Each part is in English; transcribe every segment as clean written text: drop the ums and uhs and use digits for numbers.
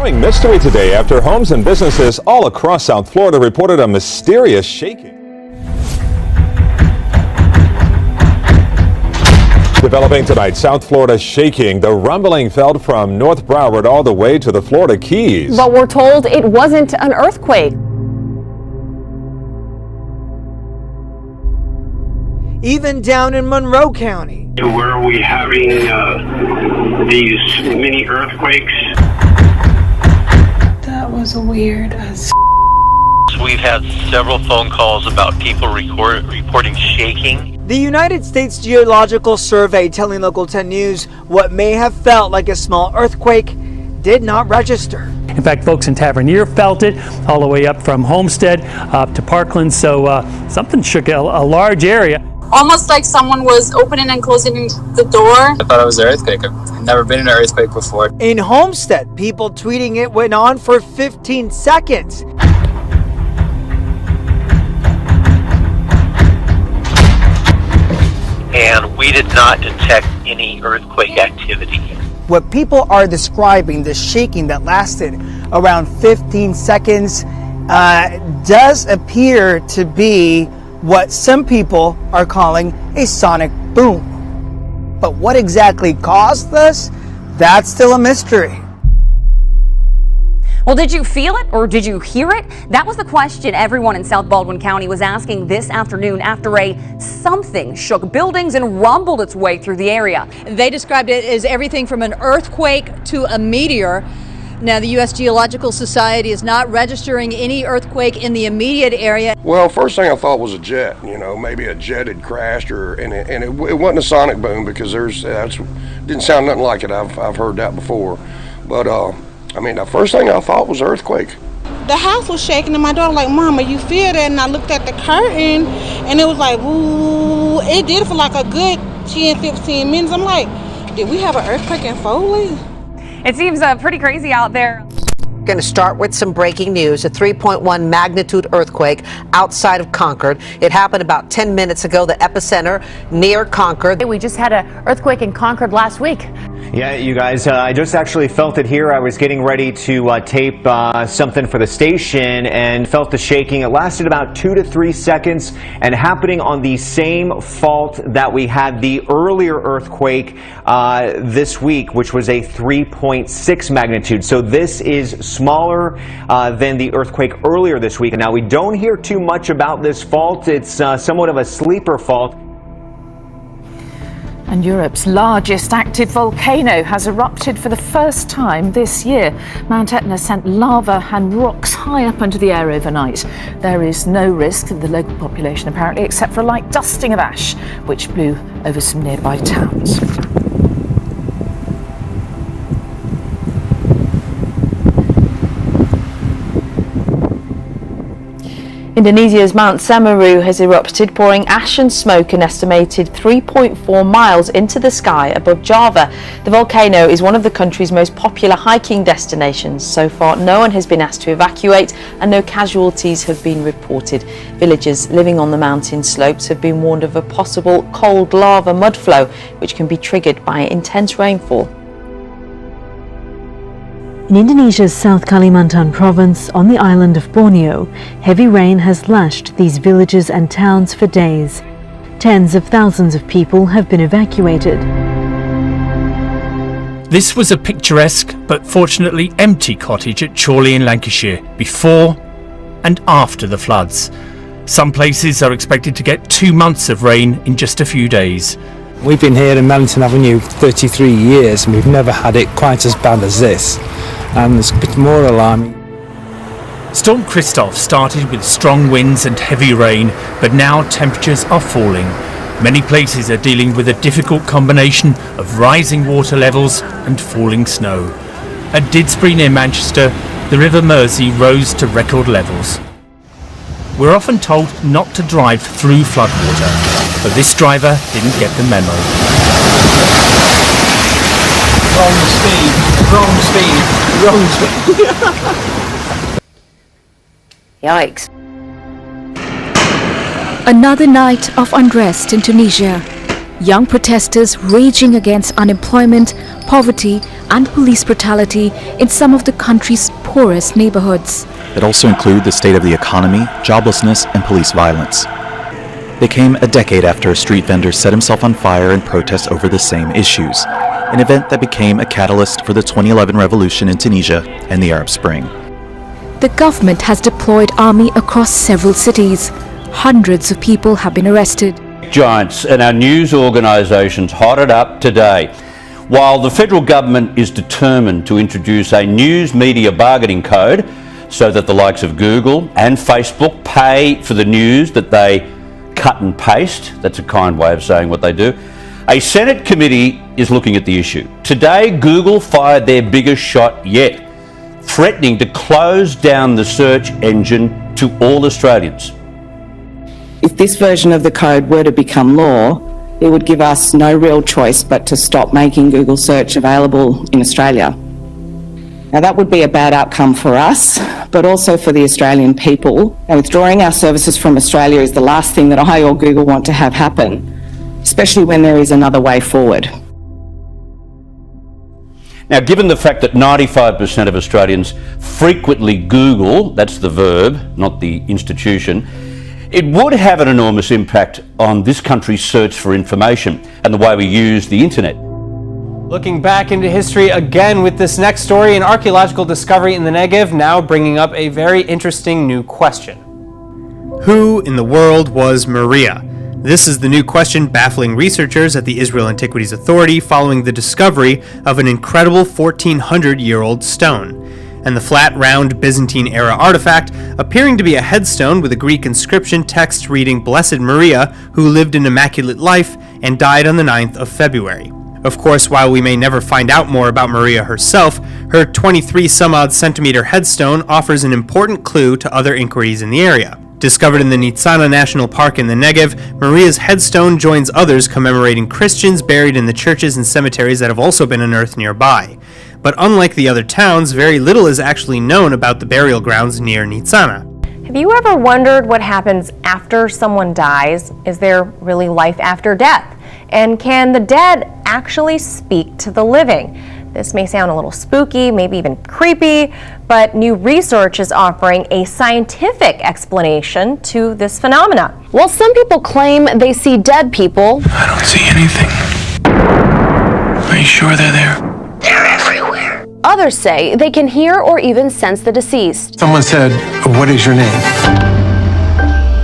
Growing mystery today after homes and businesses all across South Florida reported a mysterious shaking. Developing tonight, South Florida shaking. The rumbling felt from North Broward all the way to the Florida Keys. But we're told it wasn't an earthquake. Even down in Monroe County. Where are we having these mini earthquakes? That was weird as We've had several phone calls about people reporting shaking. The United States Geological Survey telling Local 10 News what may have felt like a small earthquake did not register. In fact, folks in Tavernier felt it all the way up from Homestead up to Parkland, so something shook a large area. almost like someone was opening and closing the door. I thought it was an earthquake. I've never been in an earthquake before. In Homestead, people tweeting it went on for 15 seconds. And we did not detect any earthquake activity. What people are describing, the shaking that lasted around 15 seconds, does appear to be what some people are calling a sonic boom. But what exactly caused this? That's still a mystery. Well, did you feel it or did you hear it? That was the question everyone in South Baldwin County was asking this afternoon after something shook buildings and rumbled its way through the area. They described it as everything from an earthquake to a meteor. Now, the U.S. Geological Society is not registering any earthquake in the immediate area. Well, first thing I thought was a jet. You know, maybe a jet had crashed, and it wasn't a sonic boom because didn't sound nothing like it. I've heard that before, but I mean, the first thing I thought was earthquake. The house was shaking, and my daughter like, "Mama, you feel that?" And I looked at the curtain, and it was like, ooh. It did for like a good 10, 15 minutes. I'm like, did we have an earthquake in Foley? It seems pretty crazy out there. Going to start with some breaking news. A 3.1 magnitude earthquake outside of Concord. It happened about 10 minutes ago, the epicenter near Concord. We just had an earthquake in Concord last week. Yeah, you guys, I just actually felt it here. I was getting ready to tape something for the station and felt the shaking. It lasted about 2 to 3 seconds and happening on the same fault that we had the earlier earthquake this week, which was a 3.6 magnitude. So this is smaller than the earthquake earlier this week. Now, we don't hear too much about this fault. It's somewhat of a sleeper fault. And Europe's largest active volcano has erupted for the first time this year. Mount Etna sent lava and rocks high up into the air overnight. There is no risk to the local population apparently, except for a light dusting of ash, which blew over some nearby towns. Indonesia's Mount Semeru has erupted, pouring ash and smoke an estimated 3.4 miles into the sky above Java. The volcano is one of the country's most popular hiking destinations. So far, no one has been asked to evacuate and no casualties have been reported. Villagers living on the mountain slopes have been warned of a possible cold lava mud flow, which can be triggered by intense rainfall. In Indonesia's South Kalimantan province on the island of Borneo, heavy rain has lashed these villages and towns for days. Tens of thousands of people have been evacuated. This was a picturesque but fortunately empty cottage at Chorley in Lancashire before and after the floods. Some places are expected to get 2 months of rain in just a few days. We've been here in Mellington Avenue for 33 years and we've never had it quite as bad as this. And it's a bit more alarming. Storm Christoph started with strong winds and heavy rain, but now temperatures are falling. Many places are dealing with a difficult combination of rising water levels and falling snow. At Didsbury near Manchester, the River Mersey rose to record levels. We're often told not to drive through floodwater, but this driver didn't get the memo. Wrong speed. Yikes. Another night of unrest in Tunisia. young protesters raging against unemployment, poverty and police brutality in some of the country's poorest neighborhoods. That also include the state of the economy, joblessness and police violence. They came a decade after a street vendor set himself on fire in protest over the same issues, an event that became a catalyst for the 2011 revolution in Tunisia and the Arab Spring. The government has deployed army across several cities. Hundreds of people have been arrested. Giants and our news organisations hotted up today. While the federal government is determined to introduce a news media bargaining code so that the likes of Google and Facebook pay for the news that they cut and paste, that's a kind way of saying what they do, a Senate committee is looking at the issue. Today, Google fired their biggest shot yet, threatening to close down the search engine to all Australians. If this version of the code were to become law, it would give us no real choice but to stop making Google search available in Australia. Now that would be a bad outcome for us, but also for the Australian people. And withdrawing our services from Australia is the last thing that I or Google want to have happen, especially when there is another way forward. Now, given the fact that 95% of Australians frequently Google, that's the verb, not the institution, it would have an enormous impact on this country's search for information and the way we use the internet. Looking back into history again with this next story, an archaeological discovery in the Negev now bringing up a very interesting new question. Who in the world was Maria? This is the new question baffling researchers at the Israel Antiquities Authority following the discovery of an incredible 1,400-year-old stone, and the flat, round Byzantine-era artifact appearing to be a headstone with a Greek inscription text reading Blessed Maria, who lived an immaculate life and died on the 9th of February. Of course, while we may never find out more about Maria herself, her 23-some-odd centimeter headstone offers an important clue to other inquiries in the area. Discovered in the Nitzana National Park in the Negev, Maria's headstone joins others commemorating Christians buried in the churches and cemeteries that have also been unearthed nearby. But unlike the other towns, very little is actually known about the burial grounds near Nitzana. Have you ever wondered what happens after someone dies? Is there really life after death? And can the dead actually speak to the living? This may sound a little spooky, maybe even creepy, but new research is offering a scientific explanation to this phenomena. While some people claim they see dead people, I don't see anything. Are you sure they're there? They're everywhere. Others say they can hear or even sense the deceased. Someone said, "What is your name?"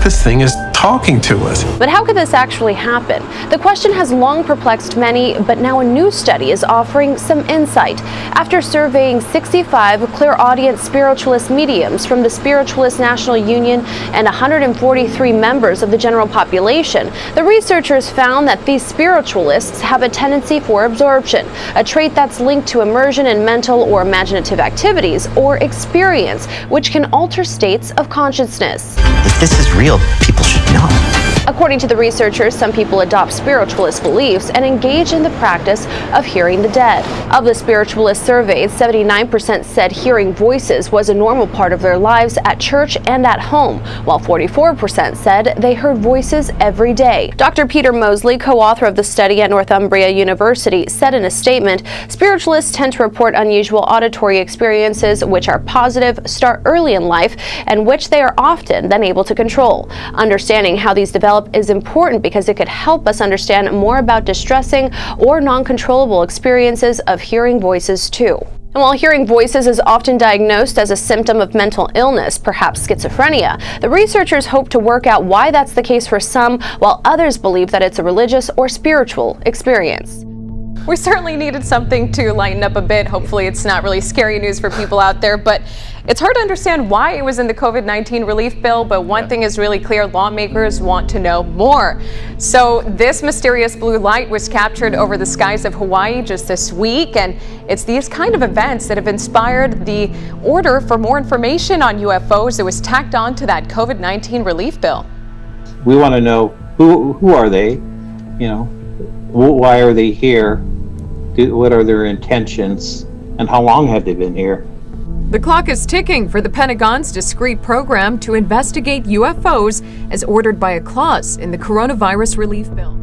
This thing is talking to us. But how could this actually happen? The question has long perplexed many, but now a new study is offering some insight. After surveying 65 clairaudient spiritualist mediums from the Spiritualist National Union and 143 members of the general population, the researchers found that these spiritualists have a tendency for absorption, a trait that's linked to immersion in mental or imaginative activities or experience, which can alter states of consciousness. If this is real, people should know. According to the researchers, some people adopt spiritualist beliefs and engage in the practice of hearing the dead. Of the spiritualists surveyed, 79% said hearing voices was a normal part of their lives at church and at home, while 44% said they heard voices every day. Dr. Peter Mosley, co-author of the study at Northumbria University, said in a statement, spiritualists tend to report unusual auditory experiences which are positive, start early in life, and which they are often then able to control. Understanding how these develop is important because it could help us understand more about distressing or non-controllable experiences of hearing voices too. And while hearing voices is often diagnosed as a symptom of mental illness, perhaps schizophrenia, the researchers hope to work out why that's the case for some, while others believe that it's a religious or spiritual experience. We certainly needed something to lighten up a bit. Hopefully it's not really scary news for people out there, but it's hard to understand why it was in the COVID-19 relief bill, but one thing is really clear, lawmakers want to know more. So this mysterious blue light was captured over the skies of Hawaii just this week, and it's these kind of events that have inspired the order for more information on UFOs that was tacked on to that COVID-19 relief bill. We want to know who are they, you know, why are they here? What are their intentions, and how long have they been here? The clock is ticking for the Pentagon's discrete program to investigate UFOs as ordered by a clause in the coronavirus relief bill.